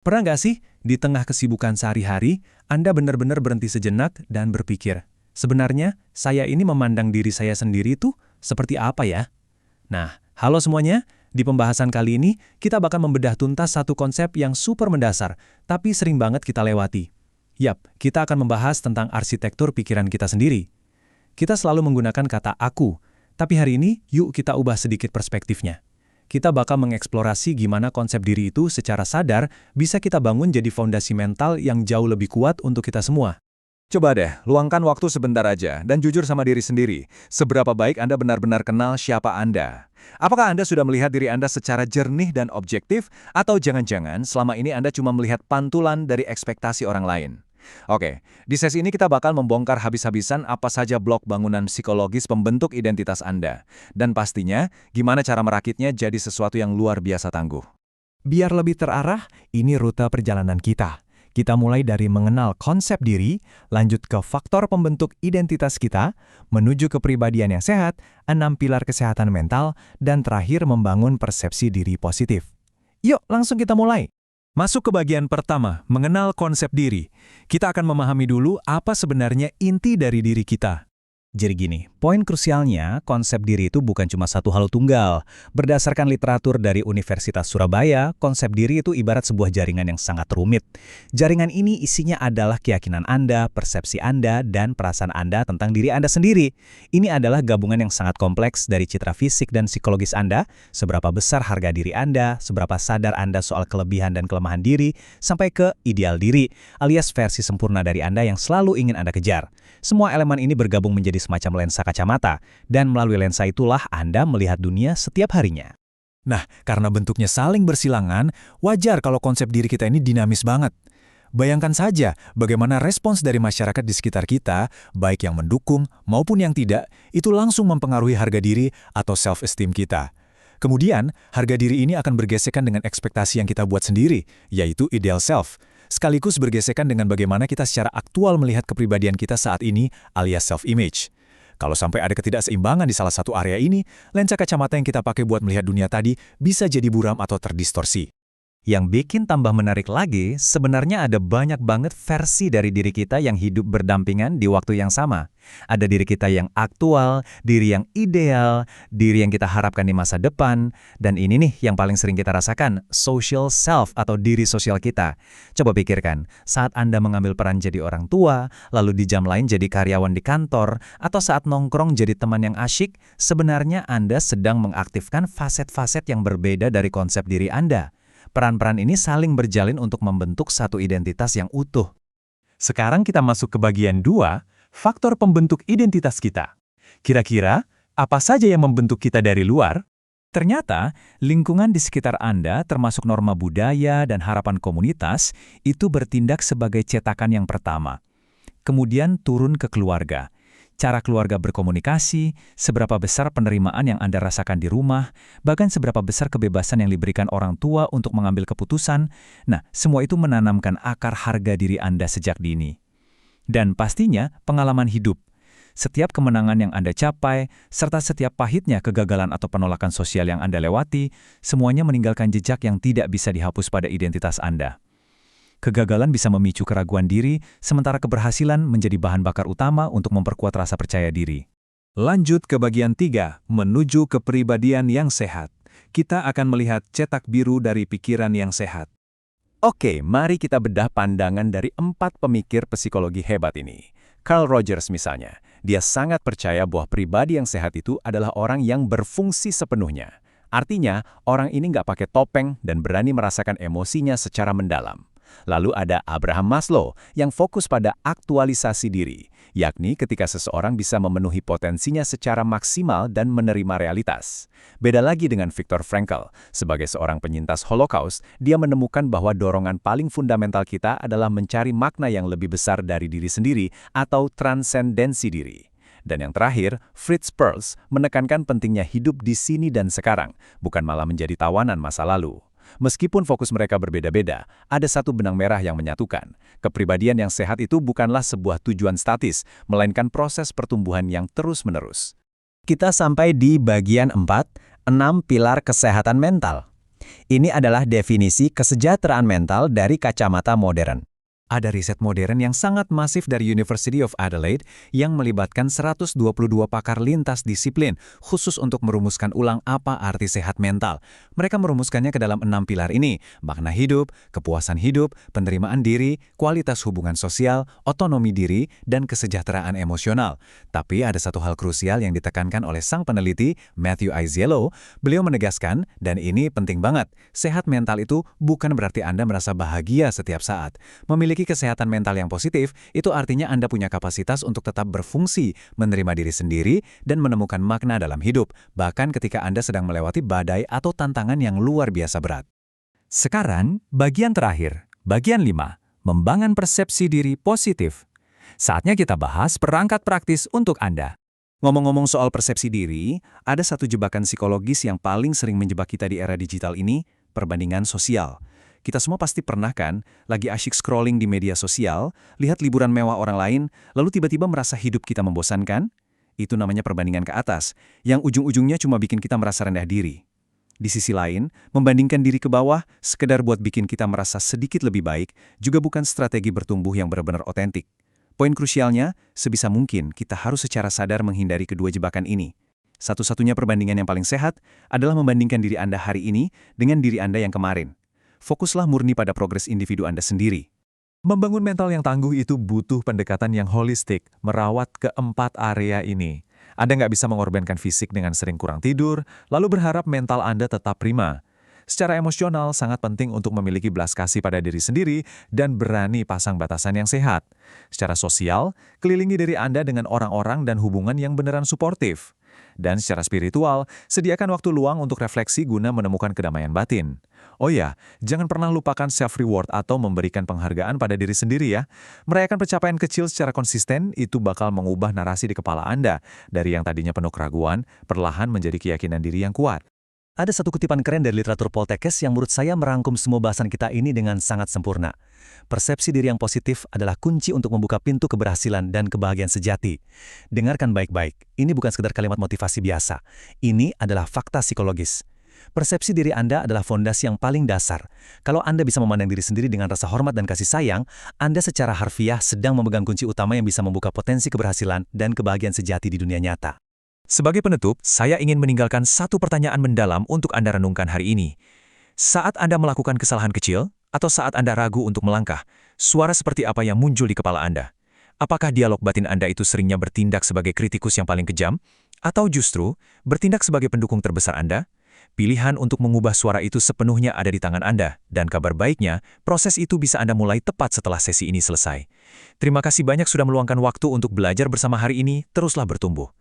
Pernah nggak sih, di tengah kesibukan sehari-hari, Anda benar-benar berhenti sejenak dan berpikir, sebenarnya saya ini memandang diri saya sendiri tuh seperti apa ya? Nah, halo semuanya, di pembahasan kali ini kita bakal membedah tuntas satu konsep yang super mendasar, tapi sering banget kita lewati. Yap, kita akan membahas tentang arsitektur pikiran kita sendiri. Kita selalu menggunakan kata aku, tapi hari ini yuk kita ubah sedikit perspektifnya. Kita bakal mengeksplorasi gimana konsep diri itu secara sadar bisa kita bangun jadi fondasi mental yang jauh lebih kuat untuk kita semua. Coba deh, luangkan waktu sebentar aja dan jujur sama diri sendiri. Seberapa baik Anda benar-benar kenal siapa Anda? Apakah Anda sudah melihat diri Anda secara jernih dan objektif, atau jangan-jangan selama ini Anda cuma melihat pantulan dari ekspektasi orang lain? Oke, di sesi ini kita bakal membongkar habis-habisan apa saja blok bangunan psikologis pembentuk identitas Anda. Dan pastinya, gimana cara merakitnya jadi sesuatu yang luar biasa tangguh. Biar lebih terarah, ini rute perjalanan kita. Kita mulai dari mengenal konsep diri, lanjut ke faktor pembentuk identitas kita, menuju kepribadian yang sehat, 6 pilar kesehatan mental, dan terakhir membangun persepsi diri positif. Yuk, langsung kita mulai. Masuk ke bagian pertama, mengenal konsep diri. Kita akan memahami dulu apa sebenarnya inti dari diri kita. Jadi gini, poin krusialnya, konsep diri itu bukan cuma satu hal tunggal. Berdasarkan literatur dari Universitas Surabaya, konsep diri itu ibarat sebuah jaringan yang sangat rumit. Jaringan ini isinya adalah keyakinan Anda, persepsi Anda, dan perasaan Anda tentang diri Anda sendiri. Ini adalah gabungan yang sangat kompleks dari citra fisik dan psikologis Anda, seberapa besar harga diri Anda, seberapa sadar Anda soal kelebihan dan kelemahan diri, sampai ke ideal diri, alias versi sempurna dari Anda yang selalu ingin Anda kejar. Semua elemen ini bergabung menjadi semacam lensa kacamata, dan melalui lensa itulah Anda melihat dunia setiap harinya. Nah, karena bentuknya saling bersilangan, wajar kalau konsep diri kita ini dinamis banget. Bayangkan saja bagaimana respons dari masyarakat di sekitar kita, baik yang mendukung maupun yang tidak, itu langsung mempengaruhi harga diri atau self-esteem kita. Kemudian, harga diri ini akan bergesekan dengan ekspektasi yang kita buat sendiri, yaitu ideal self. Sekaligus bergesekan dengan bagaimana kita secara aktual melihat kepribadian kita saat ini alias self-image. Kalau sampai ada ketidakseimbangan di salah satu area ini, lensa kacamata yang kita pakai buat melihat dunia tadi bisa jadi buram atau terdistorsi. Yang bikin tambah menarik lagi, sebenarnya ada banyak banget versi dari diri kita yang hidup berdampingan di waktu yang sama. Ada diri kita yang aktual, diri yang ideal, diri yang kita harapkan di masa depan, dan ini nih yang paling sering kita rasakan, social self atau diri sosial kita. Coba pikirkan, saat Anda mengambil peran jadi orang tua, lalu di jam lain jadi karyawan di kantor, atau saat nongkrong jadi teman yang asyik, sebenarnya Anda sedang mengaktifkan faset-faset yang berbeda dari konsep diri Anda. Peran-peran ini saling berjalin untuk membentuk satu identitas yang utuh. Sekarang kita masuk ke bagian 2, faktor pembentuk identitas kita. Kira-kira, apa saja yang membentuk kita dari luar? Ternyata, lingkungan di sekitar Anda, termasuk norma budaya dan harapan komunitas, itu bertindak sebagai cetakan yang pertama. Kemudian turun ke keluarga. Cara keluarga berkomunikasi, seberapa besar penerimaan yang Anda rasakan di rumah, bahkan seberapa besar kebebasan yang diberikan orang tua untuk mengambil keputusan. Nah, semua itu menanamkan akar harga diri Anda sejak dini. Dan pastinya, pengalaman hidup. Setiap kemenangan yang Anda capai, serta setiap pahitnya kegagalan atau penolakan sosial yang Anda lewati, semuanya meninggalkan jejak yang tidak bisa dihapus pada identitas Anda. Kegagalan bisa memicu keraguan diri, sementara keberhasilan menjadi bahan bakar utama untuk memperkuat rasa percaya diri. Lanjut ke bagian 3, menuju kepribadian yang sehat. Kita akan melihat cetak biru dari pikiran yang sehat. Oke, mari kita bedah pandangan dari 4 pemikir psikologi hebat ini. Carl Rogers misalnya, dia sangat percaya bahwa pribadi yang sehat itu adalah orang yang berfungsi sepenuhnya. Artinya, orang ini nggak pakai topeng dan berani merasakan emosinya secara mendalam. Lalu ada Abraham Maslow yang fokus pada aktualisasi diri, yakni ketika seseorang bisa memenuhi potensinya secara maksimal dan menerima realitas. Beda lagi dengan Viktor Frankl, sebagai seorang penyintas Holocaust, dia menemukan bahwa dorongan paling fundamental kita adalah mencari makna yang lebih besar dari diri sendiri atau transendensi diri. Dan yang terakhir, Fritz Perls menekankan pentingnya hidup di sini dan sekarang, bukan malah menjadi tawanan masa lalu. Meskipun fokus mereka berbeda-beda, ada satu benang merah yang menyatukan. Kepribadian yang sehat itu bukanlah sebuah tujuan statis, melainkan proses pertumbuhan yang terus-menerus. Kita sampai di bagian 4, 6 pilar kesehatan mental. Ini adalah definisi kesejahteraan mental dari kacamata modern. Ada riset modern yang sangat masif dari University of Adelaide yang melibatkan 122 pakar lintas disiplin khusus untuk merumuskan ulang apa arti sehat mental. Mereka merumuskannya ke dalam 6 pilar ini: makna hidup, kepuasan hidup, penerimaan diri, kualitas hubungan sosial, otonomi diri, dan kesejahteraan emosional. Tapi ada satu hal krusial yang ditekankan oleh sang peneliti, Matthew Aizielo. Beliau menegaskan, dan ini penting banget, sehat mental itu bukan berarti Anda merasa bahagia setiap saat. Memiliki kesehatan mental yang positif, itu artinya Anda punya kapasitas untuk tetap berfungsi, menerima diri sendiri, dan menemukan makna dalam hidup, bahkan ketika Anda sedang melewati badai atau tantangan yang luar biasa berat. Sekarang, bagian terakhir, bagian 5, membangun persepsi diri positif. Saatnya kita bahas perangkat praktis untuk Anda. Ngomong-ngomong soal persepsi diri, ada satu jebakan psikologis yang paling sering menjebak kita di era digital ini, perbandingan sosial. Kita semua pasti pernah kan, lagi asyik scrolling di media sosial, lihat liburan mewah orang lain, lalu tiba-tiba merasa hidup kita membosankan? Itu namanya perbandingan ke atas, yang ujung-ujungnya cuma bikin kita merasa rendah diri. Di sisi lain, membandingkan diri ke bawah, sekedar buat bikin kita merasa sedikit lebih baik, juga bukan strategi bertumbuh yang benar-benar otentik. Poin krusialnya, sebisa mungkin kita harus secara sadar menghindari kedua jebakan ini. Satu-satunya perbandingan yang paling sehat adalah membandingkan diri Anda hari ini dengan diri Anda yang kemarin. Fokuslah murni pada progres individu Anda sendiri. Membangun mental yang tangguh itu butuh pendekatan yang holistik, merawat keempat area ini. Anda nggak bisa mengorbankan fisik dengan sering kurang tidur, lalu berharap mental Anda tetap prima. Secara emosional, sangat penting untuk memiliki belas kasih pada diri sendiri dan berani pasang batasan yang sehat. Secara sosial, kelilingi diri Anda dengan orang-orang dan hubungan yang beneran suportif. Dan secara spiritual, sediakan waktu luang untuk refleksi guna menemukan kedamaian batin. Oh ya, jangan pernah lupakan self-reward atau memberikan penghargaan pada diri sendiri ya. Merayakan pencapaian kecil secara konsisten itu bakal mengubah narasi di kepala Anda dari yang tadinya penuh keraguan, perlahan menjadi keyakinan diri yang kuat. Ada satu kutipan keren dari literatur Poltekkes yang menurut saya merangkum semua bahasan kita ini dengan sangat sempurna. Persepsi diri yang positif adalah kunci untuk membuka pintu keberhasilan dan kebahagiaan sejati. Dengarkan baik-baik, ini bukan sekedar kalimat motivasi biasa. Ini adalah fakta psikologis. Persepsi diri Anda adalah fondasi yang paling dasar. Kalau Anda bisa memandang diri sendiri dengan rasa hormat dan kasih sayang, Anda secara harfiah sedang memegang kunci utama yang bisa membuka potensi keberhasilan dan kebahagiaan sejati di dunia nyata. Sebagai penutup, saya ingin meninggalkan satu pertanyaan mendalam untuk Anda renungkan hari ini. Saat Anda melakukan kesalahan kecil, atau saat Anda ragu untuk melangkah, suara seperti apa yang muncul di kepala Anda? Apakah dialog batin Anda itu seringnya bertindak sebagai kritikus yang paling kejam? Atau justru bertindak sebagai pendukung terbesar Anda? Pilihan untuk mengubah suara itu sepenuhnya ada di tangan Anda, dan kabar baiknya, proses itu bisa Anda mulai tepat setelah sesi ini selesai. Terima kasih banyak sudah meluangkan waktu untuk belajar bersama hari ini, teruslah bertumbuh.